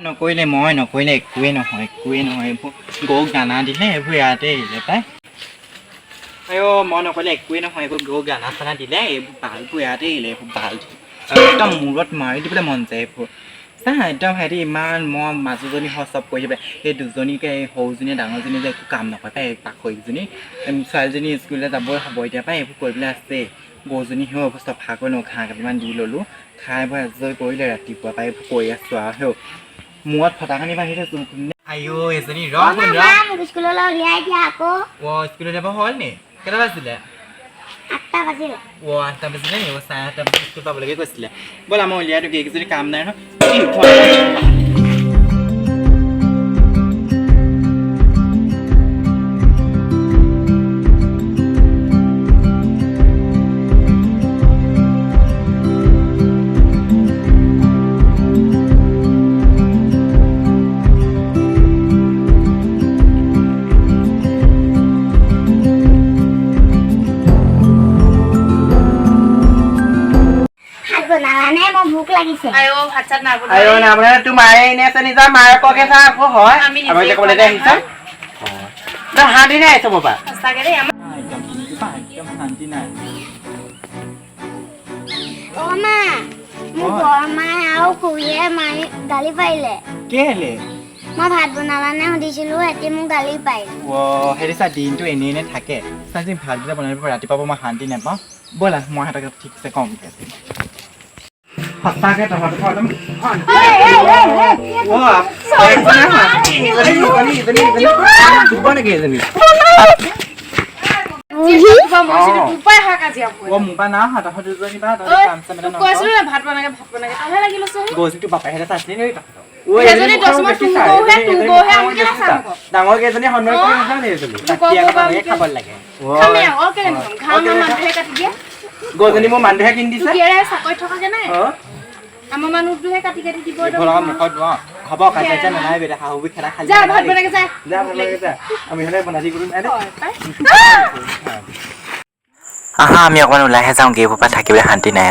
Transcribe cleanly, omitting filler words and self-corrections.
নকৰিলে মই নকৰিলে একোৱেই নহয় গৰুক দানা দিলে এইবোৰ ইয়াতে এৰিলে পাই মই নকৰিলে একোৱেই নহয় এইবোৰ গৰুক দানা চানা দিলে এইবোৰ বালবোৰ ইয়াতে এৰিলে এইবোৰ বাল একদম মূৰত মাৰি দিবলৈ মন যায় এইবোৰ চা একদম সিহঁতি ইমান মই মাজুজনী চব কৰি দিবে সেই দুজনীকে এই সৰুজনীয়ে ডাঙৰজনী যে একো কাম নকৰে পাই পাখৰিজনী ছোৱালীজনী স্কুললৈ যাবই হ'ব এতিয়া পাই এইবোৰ কৰিবলৈ আছে গৰুজনী সেই অৱস্থা চফা কৰি লওঁ ঘাঁহ কেইটামান দি ল'লোঁ খাই বৈ আজৰি কৰিলে ৰাতিপুৱা পাই এইবোৰ কৰি আছোঁ আৰু সেই মূৰত ফটাকানি বান্ধি থৈছোঁ আইঅ এজনী স্কুললৈ উলিয়াই দিয়া আকৌ স্কুললৈ যাব হ'ল নি কেইটা বাজিলে 8টা বাজিলে 8টা বাজিলে নি 8:30 বজাত স্কুল পাবলৈকে কৈছিলে ব'লা মই উলিয়াই দিওঁ এইকেইজনী কাম নাই নহয় ভোক লাগিছে ভাত চাত নাবনাই তোৰ মায়ে এনে আছে নিজৰ মায়ে ককে চা আকৌ হয় আমি ক'বলৈ আহিছ শান্তি নাই আহিছ বাবা সঁচাকে দেই আমাৰ শান্তি নাই মা মোক বৰমাই আৰু খুৰীয়ে মাৰি গালি পাৰিলে কেলে মই ভাত বনালানে সুধিছিলো এতিয়া মোক গালি পাৰিলে হেৰি চা দিনটো এনেই থাকে চাজি ভাত যেতিয়া বনাই ৰাতিপুৱা মই শান্তি নাপাওঁ ব'লা মই সিহঁতক ঠিকছে কম সঁচাকে ডাঙৰ কেইজনী খাব লাগে গজনী মোৰ মানুহে কিনি দিছে আমাৰ মানুহটোহে কাটি কাটি দিব মুখত হ'ব কাটি নানাই বেটা শাহু খেলা খালি আমি হ'লে বনাই কৰিম আহা আমি অকণমান ওলাইহে যাওঁ গেইবোৰ পৰা থাকিবলৈ শান্তি নাই